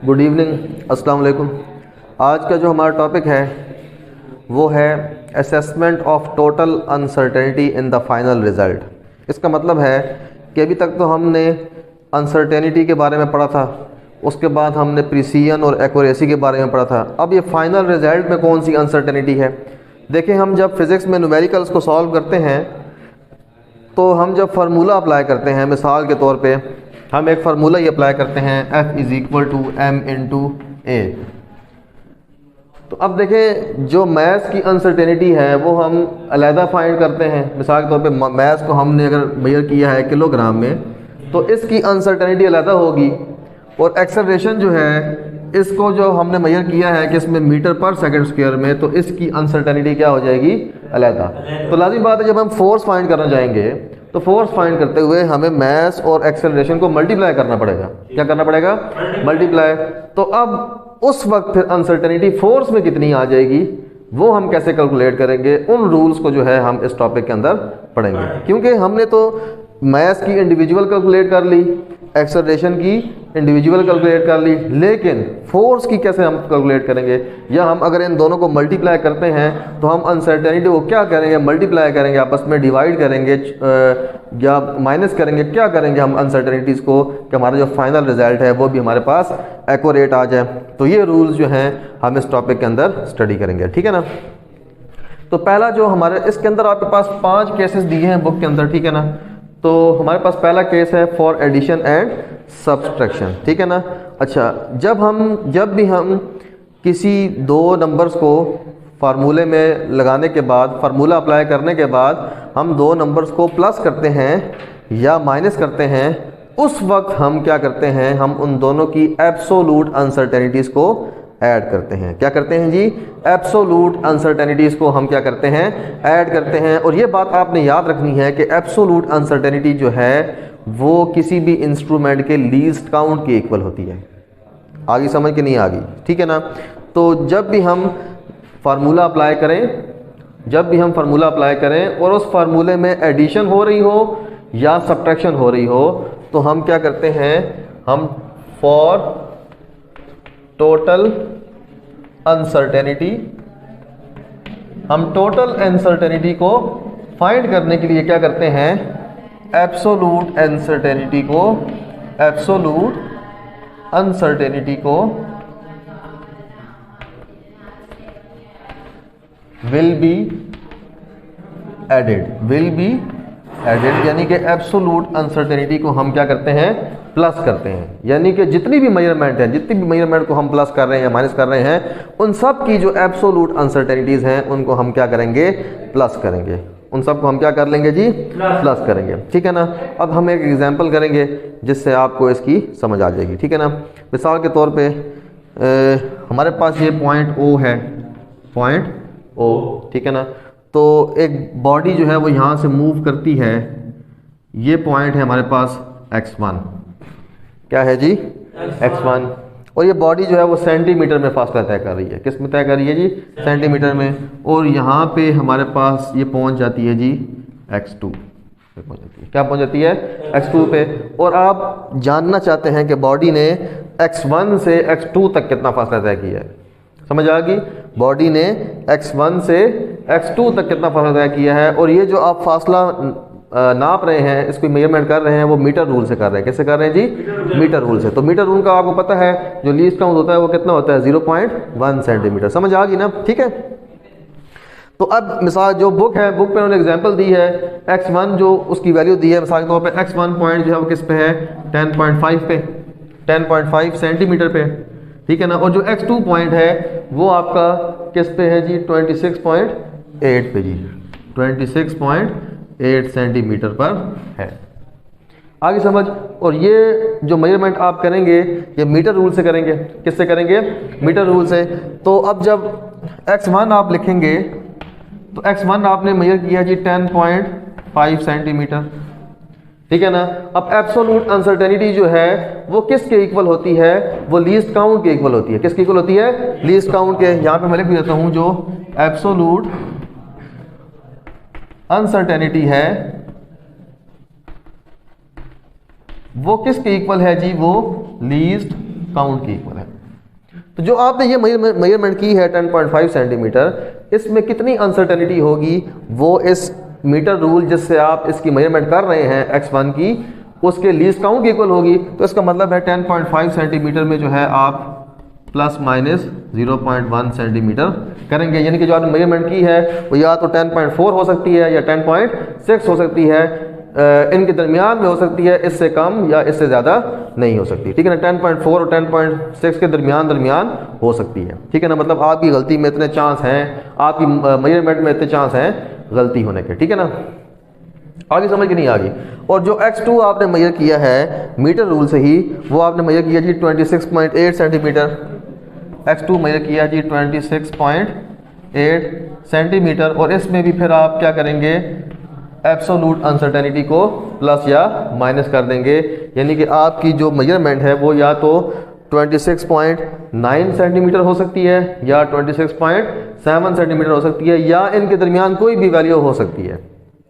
Good evening, अस्सलाम वालेकुम। आज का जो हमारा टॉपिक है वो है assessment of total uncertainty in the final result. इसका मतलब है कि अभी तक तो हमने अनसर्टेनिटी के बारे में पढ़ा था, उसके बाद हमने प्रिसीजन और एक्यूरेसी के बारे में पढ़ा था। अब ये फाइनल रिज़ल्ट में कौन सी अनसर्टेनिटी है। देखिए, हम जब फिज़िक्स में न्यूमेरिकल्स को सॉल्व करते हैं तो हम जब फार्मूला अप्लाई करते हैं, मिसाल के तौर पे हम एक फार्मूला ही अप्लाई करते हैं F is equal to M into A. तो अब देखें, जो मैथ्स की अनसर्टेनिटी है वो हम अलहदा फाइंड करते हैं। मिसाल के तौर पे मैथ्स को हमने अगर मेजर किया है किलोग्राम में तो इसकी अनसर्टेनिटी अलहदा होगी, और एक्सेलरेशन जो है इसको जो हमने मेजर किया है कि इसमें मीटर पर सेकंड स्क्वायर में, तो इसकी अनसर्टेनिटी क्या हो जाएगी, अलहदा। तो लाजिम बात है, जब हम फोर्स फाइंड करना चाहेंगे तो फोर्स फाइंड करते हुए हमें मास और एक्सेलरेशन को मल्टीप्लाई करना पड़ेगा। क्या करना पड़ेगा, मल्टीप्लाई। तो अब उस वक्त फिर अनसर्टेनिटी फोर्स में कितनी आ जाएगी वो हम कैसे कैलकुलेट करेंगे, उन रूल्स को जो है हम इस टॉपिक के अंदर पढ़ेंगे। क्योंकि हमने तो मास की इंडिविजुअल कैलकुलेट कर ली, एक्सेलरेशन की इंडिविजुअल कैलकुलेट कर ली, लेकिन फोर्स की कैसे हम कैलकुलेट करेंगे। या हम अगर इन दोनों को मल्टीप्लाई करते हैं तो हम अनसर्टेनिटी को क्या करेंगे, मल्टीप्लाई करेंगे, आपस में डिवाइड करेंगे या माइनस करेंगे, क्या करेंगे हम अनसर्टेनिटीज़ को कि हमारा जो फाइनल रिजल्ट है वो भी हमारे पास एक्यूरेट आ जाए। तो ये रूल्स जो हैं हम इस टॉपिक के अंदर स्टडी करेंगे, ठीक है ना। तो पहला जो हमारे इसके अंदर आपके पास 5 केसेस दिए हैं बुक के अंदर, ठीक है ना। तो हमारे पास पहला केस है फॉर एडिशन एंड सब्सट्रैक्शन, ठीक है ना। अच्छा, जब भी हम किसी दो नंबर्स को फार्मूले में लगाने के बाद, फार्मूला अप्लाई करने के बाद हम दो नंबर्स को प्लस करते हैं या माइनस करते हैं, उस वक्त हम क्या करते हैं, हम उन दोनों की एब्सोलूट अनसर्टेनिटीज़ को ऐड करते हैं। क्या करते हैं जी, एब्सोलूट अनसर्टेनिटीज़ को हम क्या करते हैं, ऐड करते हैं। और ये बात आपने याद रखनी है कि एब्सोलूट अनसर्टेनिटी जो है वो किसी भी इंस्ट्रूमेंट के लीस्ट काउंट की इक्वल होती है। आगे समझ के नहीं आ गई, ठीक है ना। तो जब भी हम फार्मूला अप्लाई करें, और उस फार्मूले में एडिशन हो रही हो या सब्ट्रैक्शन हो रही हो, तो हम क्या करते हैं, हम फॉर टोटल अनसर्टेनिटी को फाइंड करने के लिए क्या करते हैं, एब्सोलूट अनसर्टेनिटी को विल बी एडेड, यानी कि एब्सोलूट अनसर्टेनिटी को हम क्या करते हैं, प्लस करते हैं। यानी कि जितनी भी मेजरमेंट को हम प्लस कर रहे हैं या माइनस कर रहे हैं, उन सब की जो एब्सोलूट अनसर्टेनिटीज़ हैं उनको हम क्या करेंगे, प्लस करेंगे। उन सब को हम क्या कर लेंगे जी, प्लस करेंगे, ठीक है ना। अब हम एक एग्जांपल करेंगे जिससे आपको इसकी समझ आ जाएगी, ठीक है ना। मिसाल के तौर पे हमारे पास ये पॉइंट O, ठीक है ना। तो एक बॉडी जो है वो यहाँ से मूव करती है, ये पॉइंट है हमारे पास x1, क्या है जी, x1। और ये बॉडी जो है वो सेंटीमीटर में फासला तय कर रही है। किस में तय कर रही है जी, सेंटीमीटर में। और यहाँ पे हमारे पास ये पहुँच जाती है जी x2 पे पहुँच जाती है। क्या पहुँच जाती है, x2 पे। और आप जानना चाहते हैं कि बॉडी ने x1 से x2 तक कितना फासला तय किया है। समझ आ गई, बॉडी ने x1 से x2 तक कितना फासला तय किया है। और ये जो आप फासला नाप रहे हैं, इसको मेजरमेंट कर रहे हैं, वो मीटर रूल से कर रहे हैं। कैसे कर रहे हैं जी, मीटर रूल से। तो मीटर रूल का आपको पता है जो लीस्ट काउंट होता है वो कितना होता है, 0.1 सेंटीमीटर। समझ आ गई ना, ठीक है। तो अब मिसाल जो बुक पे उन्होंने एग्जांपल दी है, x1 जो उसकी वैल्यू दी है, मिसाल के तौर पे x1 पॉइंट जो है वो किस पे है, 10.5 सेंटीमीटर पे, ठीक है ना। और जो x2 पॉइंट है वो आपका किस पे है जी, 26.8 पे जी, 26.8 सेंटीमीटर पर है। आगे समझ। और ये जो मेजरमेंट आप करेंगे ये मीटर रूल से करेंगे। किससे करेंगे, मीटर रूल से। तो अब जब x1 आप लिखेंगे तो x1 आपने मेजर किया जी 10.5 सेंटीमीटर, ठीक है ना। अब एब्सोलूट अनसर्टेनिटी जो है वो किसके इक्वल होती है, वो लीस्ट काउंट के इक्वल होती है। किसके इक्वल होती है, लीस्ट काउंट के। यहाँ पे मैं लिख देता हूँ जो एब्सोलूट अनसर्टेनिटी है वो किसके इक्वल है जी? वो लीस्ट काउंट की इक्वल है। तो जो आपने ये मेजरमेंट की है 10.5 सेंटीमीटर, इसमें कितनी अनसर्टेनिटी होगी? वो इस मीटर रूल जिससे आप इसकी मेजरमेंट कर रहे हैं x1 की, उसके लीस्ट काउंट की इक्वल होगी। तो इसका मतलब है 10.5 सेंटीमीटर में जो है आप प्लस माइनस 0.1 सेंटीमीटर करेंगे, यानी कि जो आपने मेजरमेंट की है वो या तो 10.4 हो सकती है या 10.6 हो सकती है, इनके दरमियान में हो सकती है, इससे कम या इससे ज़्यादा नहीं हो सकती। ठीक है ना, 10.4 और 10.6 के दरमियान हो सकती है। ठीक है ना, मतलब आपकी गलती में इतने चांस हैं, आपकी मेजरमेंट में इतने चांस हैं गलती होने के। ठीक है ना, आगे समझ के नहीं आ गई। और जो x2 आपने मेजर किया है मीटर रूल से ही, वो आपने मेजर किया जी 26.8 सेंटीमीटर। x2 मेजर किया जी 26.8 सेंटीमीटर, और इसमें भी फिर आप क्या करेंगे? एब्सोल्यूट अनसर्टेनिटी को प्लस या माइनस कर देंगे, यानी कि आपकी जो मेजरमेंट है वो या तो 26.9 सेंटीमीटर हो सकती है या 26.7 सेंटीमीटर हो सकती है, या इनके दरमियान कोई भी वैल्यू हो सकती है।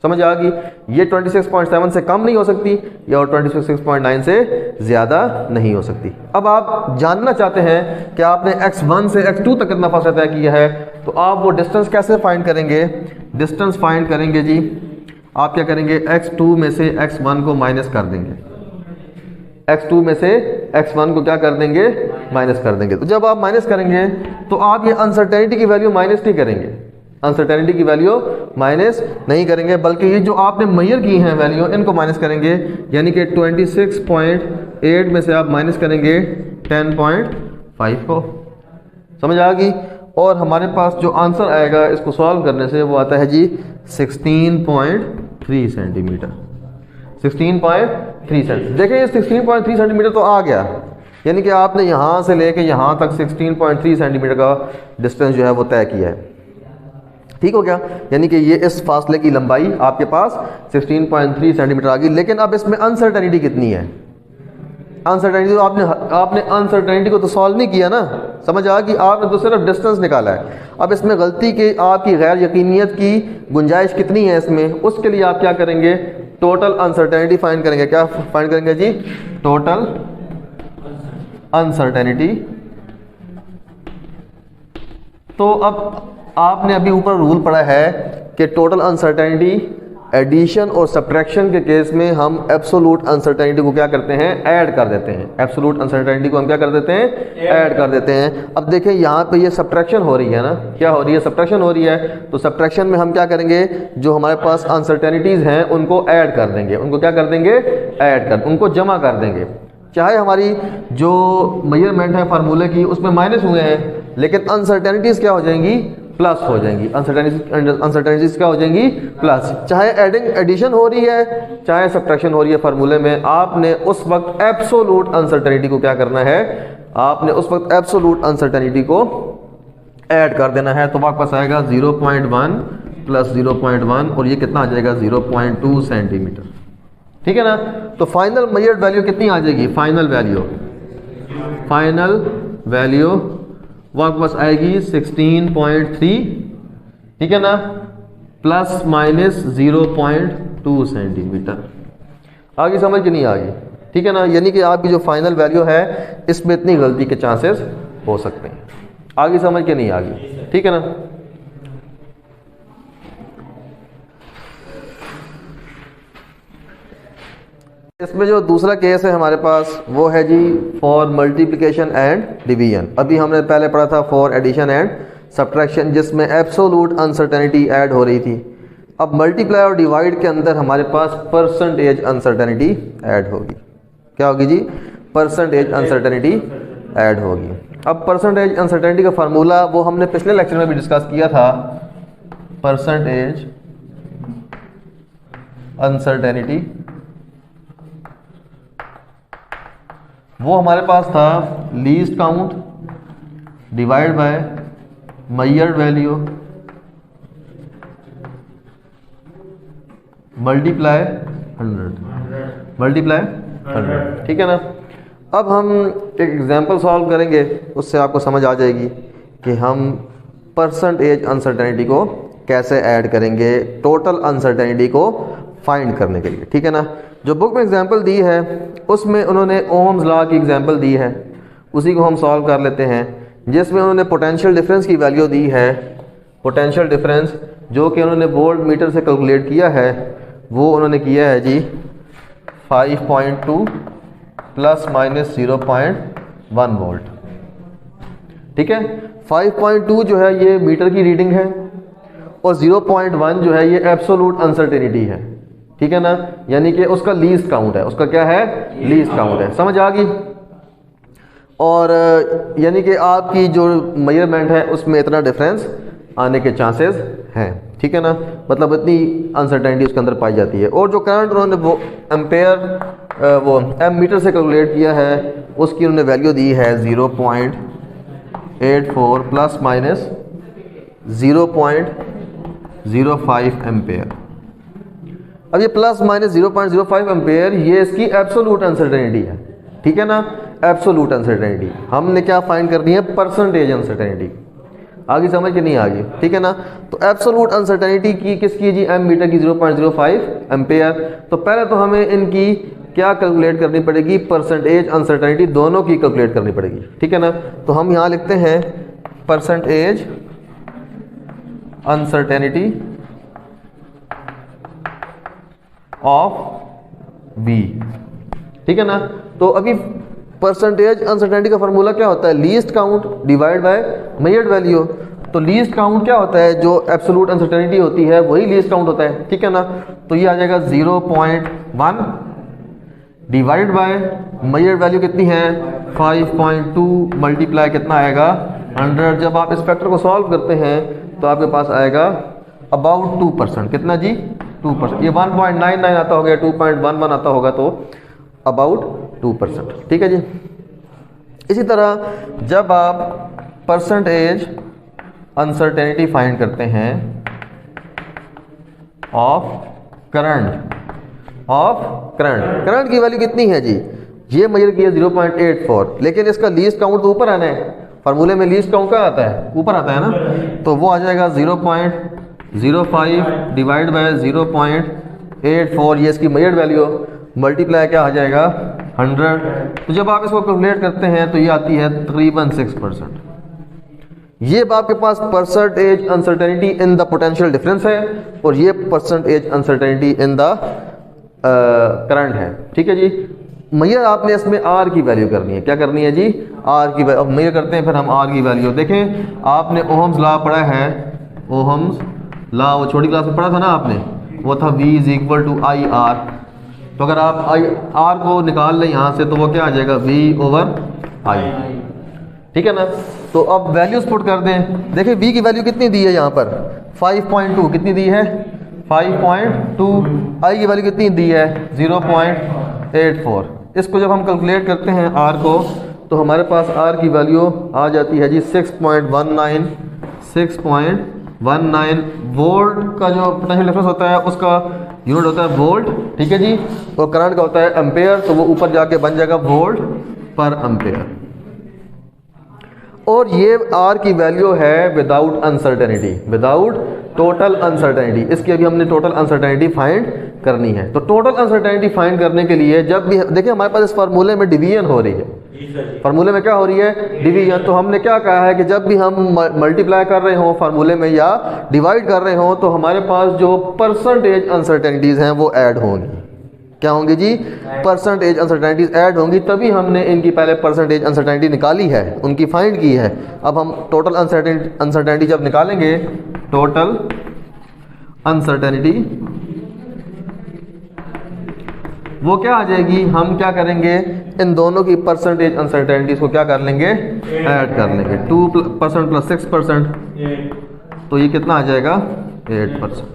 समझ आ गई? ये 26.7 से कम नहीं हो सकती या 26.9 से ज़्यादा नहीं हो सकती। अब आप जानना चाहते हैं कि आपने x1 से x2 तक कितना फासला तय किया है, तो आप वो डिस्टेंस कैसे फाइंड करेंगे? डिस्टेंस फाइंड करेंगे जी, आप क्या करेंगे? x2 में से x1 को माइनस कर देंगे, x2 में से x1 को क्या कर देंगे? माइनस कर देंगे। तो जब आप माइनस करेंगे तो आप ये अनसर्टेनिटी की वैल्यू माइनस नहीं करेंगे, अनसर्टेनिटी की वैल्यू माइनस नहीं करेंगे, बल्कि ये जो आपने मेजर की हैं वैल्यू, इनको माइनस करेंगे, यानी कि 26.8 में से आप माइनस करेंगे 10.5 को। समझ आ गई? और हमारे पास जो आंसर आएगा इसको सॉल्व करने से वो आता है जी 16.3 सेंटीमीटर। 16.3 सेंटीमीटर। देखिए 16.3 सेंटीमीटर तो आ गया, यानी कि आपने यहाँ से लेके यहाँ तक 16.3 सेंटीमीटर का डिस्टेंस जो है वो तय किया है। ठीक हो गया, यानी कि ये इस फासले की लंबाई आपके पास 16.3 सेंटीमीटर आ गई। लेकिन अब इसमें अनसर्टेनिटी कितनी है? अनसर्टेनिटी तो आपने अनसर्टेनिटी को तो सॉल्व नहीं किया ना। समझ आ गई? आपने तो सिर्फ डिस्टेंस निकाला है। अब इसमें गलती के आपकी गैर यकीनियत की गुंजाइश कितनी है इसमें, उसके लिए आप क्या करेंगे? टोटल अनसर्टेनिटी फाइंड करेंगे। क्या फाइंड करेंगे जी? Total uncertainty. तो अब आपने अभी ऊपर रूल पढ़ा है कि टोटल अनसर्टेनिटी एडिशन और सब्ट्रैक्शन के केस में हम एब्सोल्यूट अनसर्टेनिटी को क्या करते हैं? ऐड कर देते हैं। एब्सोल्यूट अनसर्टेनिटी को हम क्या कर देते हैं? ऐड कर देते हैं। अब देखें यहाँ पे ये सब्ट्रैक्शन हो रही है ना, क्या हो रही है? सब्ट्रैक्शन हो रही है। तो सब्ट्रैक्शन में हम क्या करेंगे? जो हमारे पास अनसर्टेनिटीज़ हैं उनको ऐड कर देंगे। उनको क्या कर देंगे? ऐड कर, उनको जमा कर देंगे। चाहे हमारी जो मेजरमेंट है फार्मूले की उसमें माइनस हुए हैं, लेकिन अनसर्टेनिटीज़ क्या हो जाएंगी? प्लस हो जाएंगी। अनसर्टेनिटीज क्या हो जाएंगी? प्लस। चाहे एडिशन हो रही है चाहे सब्ट्रैक्शन हो रही है फार्मूले में, आपने उस वक्त एब्सोल्यूट अनसर्टेनिटी को क्या करना है? आपने उस वक्त एब्सोल्यूट अनसर्टेनिटी को ऐड कर देना है। तो वापस आएगा 0.1 प्लस 0.1 और ये कितना आ जाएगा? 0.2 सेंटीमीटर। ठीक है ना। तो फाइनल मेजर्ड वैल्यू कितनी आ जाएगी? फाइनल वैल्यू वापस आएगी 16.3। ठीक है ना, प्लस माइनस 0.2 सेंटीमीटर। आगे समझ के नहीं आ गई? ठीक है ना, यानी कि आपकी जो फाइनल वैल्यू है इसमें इतनी गलती के चांसेस हो सकते हैं। आगे समझ के नहीं आ गई? ठीक है ना। इसमें जो दूसरा केस है हमारे पास वो है जी फॉर मल्टीप्लिकेशन एंड डिवीजन। अभी हमने पहले पढ़ा था फॉर एडिशन एंड सब्ट्रैक्शन, जिसमें एब्सोल्यूट अनसर्टेनिटी ऐड हो रही थी। अब मल्टीप्लाई और डिवाइड के अंदर हमारे पास परसेंटेज अनसर्टेनिटी ऐड होगी। क्या होगी जी? परसेंटेज अनसर्टेनिटी ऐड होगी। अब परसेंटेज अनसर्टेनिटी का फार्मूला वो हमने पिछले लेक्चर में भी डिस्कस किया था। परसेंटेज अनसर्टेनिटी वो हमारे पास था least count divide by measured value multiply 100। ठीक है ना। अब हम एक एग्जांपल सॉल्व करेंगे, उससे आपको समझ आ जाएगी कि हम परसेंटेज अनसर्टेनिटी को कैसे ऐड करेंगे टोटल अनसर्टेनिटी को फाइंड करने के लिए, ठीक है ना। जो बुक में एग्जांपल दी है उसमें उन्होंने ओम्स लॉ की एग्जांपल दी है, उसी को हम सॉल्व कर लेते हैं, जिसमें उन्होंने पोटेंशियल डिफरेंस की वैल्यू दी है। पोटेंशियल डिफरेंस जो कि उन्होंने वोल्ट मीटर से कैलकुलेट किया है, वो उन्होंने किया है जी 5.2 प्लस माइनस 0.1 वोल्ट, ठीक है। 5.2 जो है ये मीटर की रीडिंग है और 0.1 जो है ये एब्सोलूट अनसर्टेनिटी है, ठीक है ना, यानी कि उसका लीस्ट काउंट है, उसका क्या है, लीस्ट काउंट है, समझ आ गई। और यानी कि आपकी जो मेजरमेंट है उसमें इतना डिफरेंस आने के चांसेस हैं, ठीक है ना, मतलब इतनी अनसर्टेनिटी उसके अंदर पाई जाती है। और जो करंट उन्होंने वो एम्पेयर वो एम मीटर से कैलकुलेट किया है, उसकी उन्होंने वैल्यू दी है 0.84 प्लस माइनस 0.05 एम्पेयर। अब ये प्लस माइनस 0.05 एम्पेयर ये इसकी एब्सोलूट अनसर्टेनिटी है, ठीक है ना, एब्सोलूट अनसर्टेनिटी। हमने क्या फाइंड करनी है, परसेंटेज अनसर्टेनिटी। आगे समझ के नहीं आ गई, ठीक है ना। तो एब्सोलूट अनसर्टेनिटी की किसकी जी, एम मीटर की 0.05 एम्पेयर। तो पहले तो हमें इनकी क्या कैलकुलेट करनी पड़ेगी, परसेंटेज अनसर्टेनिटी, दोनों की कैलकुलेट करनी पड़ेगी, ठीक है ना। तो हम यहाँ लिखते हैं परसेंटेज अनसर्टेनिटी ऑफ वी, ठीक है ना। तो अभी परसेंटेज अनसर्टेनिटी का फार्मूला क्या होता है, least count divide by measured value. तो लीस्ट काउंट क्या होता है, जो एब्सोलूट अनसर्टेनिटी होती है वही लीस्ट काउंट होता है, ठीक है ना। तो ये आ जाएगा 0.1 डिवाइड बाय मेजर्ड वैल्यू कितनी है 5.2 मल्टीप्लाई कितना आएगा 100। जब आप इस फैक्टर को सॉल्व करते हैं तो आपके पास आएगा अबाउट 2%, कितना जी 2%। ये 1.99 आता होगा, 2.11 आता होगा, तो अबाउट 2%, ठीक है जी। इसी तरह जब आप परसेंटेज अनसर्टेनिटी फाइंड करते हैं ऑफ करंट, करंट की वैल्यू कितनी है जी, ये मेजर किया 0.84, लेकिन इसका लीस्ट काउंट तो ऊपर आना है, फार्मूले में लीस्ट काउंट क्या आता है, ऊपर आता है ना। तो वो आ जाएगा 0.05 डिवाइड बाय 0.84, ये इसकी मेजर्ड वैल्यू, मल्टीप्लाई क्या आ जाएगा 100। तो जब आप इसको कैलकुलेट करते हैं तो ये आती है तकरीबन 6%। ये आपके पास percentage uncertainty in the potential difference है और ये percentage uncertainty in the current है, ठीक है जी। मेजर आपने इसमें आर की वैल्यू करनी है, क्या करनी है जी, आर की वैल्यू। अब मेजर करते हैं फिर हम आर की वैल्यू। देखें आपने ओहम्स लॉ पढ़ा है, ओहम्स लॉ वो छोटी क्लास में पढ़ा था ना आपने, वो था V is equal to I R. तो अगर आप आई आर को निकाल लें यहाँ से तो वो क्या आ जाएगा V ओवर आई, ठीक है ना। तो अब वैल्यूज पुट कर दें। देखिए V की वैल्यू कितनी दी है यहाँ पर 5.2, कितनी दी है 5.2, आई की वैल्यू कितनी दी है 0.84। इसको जब हम कैलकुलेट करते हैं R को तो हमारे पास R की वैल्यू आ जाती है जी 6.19 वोल्ट का जो पोटेंशियल डिफरेंस होता है उसका यूनिट होता है वोल्ट, ठीक है जी। और करंट का होता है एम्पेयर, तो वो ऊपर जाके बन जाएगा वोल्ट पर एम्पेयर। और ये R की वैल्यू है without uncertainty, without total uncertainty. इसकी अभी हमने टोटल अनसर्टेनिटी फाइंड करनी है। तो टोटल अनसर्टेनिटी फाइंड करने के लिए जब भी देखिए हमारे पास इस फार्मूले में डिवीजन हो रही है, फार्मूले में क्या हो रही है डिवीजन। तो हमने क्या कहा है कि जब भी हम मल्टीप्लाई कर रहे हो फार्मूले में या डिवाइड कर रहे हो तो हमारे पास जो परसेंटेज अनसर्टेनिटीज़ हैं वो ऐड होंगी। क्या होंगी जी, परसेंटेज अनसर्टेनिटीज ऐड होंगी, तभी हमने इनकी पहले परसेंटेज अनसर्टेनिटी निकाली है, उनकी फाइंड की है। अब हम टोटल अनसर्टेनिटी जब निकालेंगे, टोटल अनसर्टेनिटी वो क्या आ जाएगी, हम क्या करेंगे इन दोनों की परसेंटेज अनसर्टेनिटीज को क्या कर लेंगे, ऐड कर लेंगे। 2% प्लस 6%, तो ये कितना आ जाएगा 8%,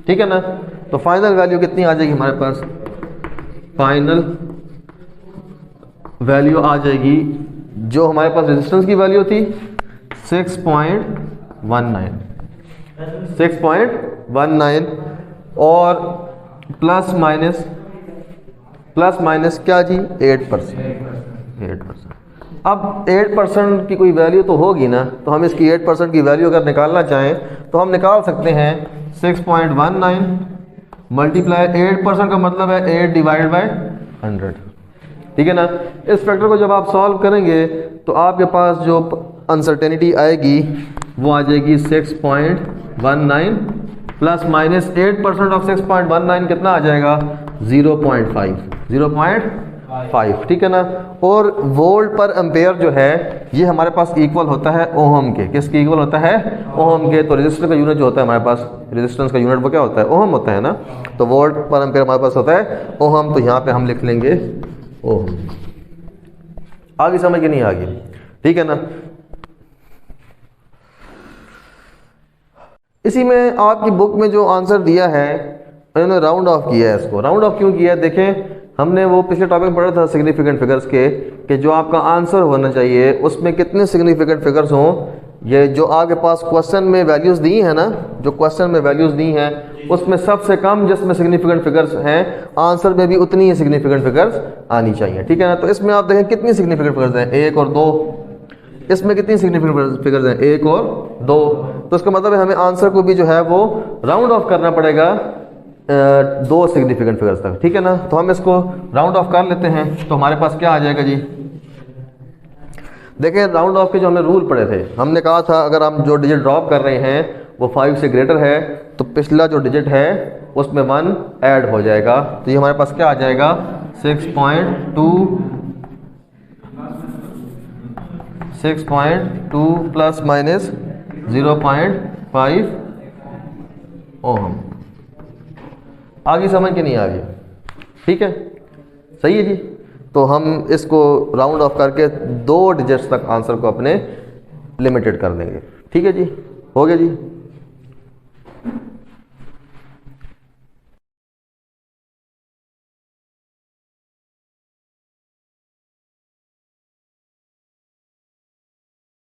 ठीक है ना। तो फाइनल वैल्यू कितनी आ जाएगी हमारे पास, फाइनल वैल्यू आ जाएगी जो हमारे पास रेजिस्टेंस की वैल्यू थी 6.19 और प्लस माइनस क्या जी 8%। अब 8% की कोई वैल्यू तो होगी ना, तो हम इसकी 8% की वैल्यू अगर निकालना चाहें तो हम निकाल सकते हैं 6.19 मल्टीप्लाई 8% का मतलब है 8 डिवाइड बाय 100। ठीक है ना। इस फैक्टर को जब आप सॉल्व करेंगे तो आपके पास जो अनसर्टेनिटी आएगी वो आ जाएगी 6.19 प्लस माइनस 8% ऑफ 6.19 कितना आ जाएगा 0.5। ठीक है ना। और वोल्ट पर एम्पेयर जो है ये हमारे पास इक्वल होता है ओहम के। किसके इक्वल होता है? ओहम के। तो रेजिस्टर का यूनिट जो होता है हमारे पास, रेजिस्टेंस का यूनिट वो क्या होता है? ओहम होता है ना। तो वोल्ट पर एम्पेयर हमारे पास होता है ओहम, तो यहाँ पे हम लिख लेंगे ओहम। आगे समझ के नहीं आगे? ठीक है ना। इसी में आपकी बुक में जो आंसर दिया है उन्होंने राउंड ऑफ किया है। इसको राउंड ऑफ क्यों किया है? देखें, हमने वो पिछले टॉपिक में पढ़ा था सिग्निफिकेंट फिगर्स के, कि जो आपका आंसर होना चाहिए उसमें कितने सिग्निफिकेंट फिगर्स हों। ये जो आपके पास क्वेश्चन में वैल्यूज़ दी हैं ना, जो क्वेश्चन में वैल्यूज़ दी हैं उसमें सबसे कम जिसमें सिग्निफिकेंट फिगर्स हैं, आंसर में भी उतनी ही सिग्निफिकेंट फिगर्स आनी चाहिए। ठीक है ना। तो इसमें आप देखें कितनी सिग्निफिकेंट फिगर्स हैं, 1 और 2। इसमें कितनी सिग्निफिकेंट फिगर्स हैं, 1 और 2। तो इसका मतलब है हमें आंसर को भी जो है वो राउंड ऑफ करना पड़ेगा 2 सिग्निफिकेंट फिगर्स तक। ठीक है ना। तो हम इसको राउंड ऑफ कर लेते हैं। तो हमारे पास क्या आ जाएगा जी? देखें, राउंड ऑफ के जो हमने रूल पढ़े थे, हमने कहा था अगर हम जो डिजिट ड्रॉप कर रहे हैं वो 5 से ग्रेटर है तो पिछला जो डिजिट है उसमें 1 ऐड हो जाएगा। तो ये हमारे पास क्या आ जाएगा 6.2 प्लस माइनस 0.5 ओम। आगे समझ के नहीं आ गया? ठीक है, सही है जी। तो हम इसको राउंड ऑफ करके 2 डिजिट्स तक आंसर को अपने लिमिटेड कर देंगे। ठीक है जी, हो गया जी।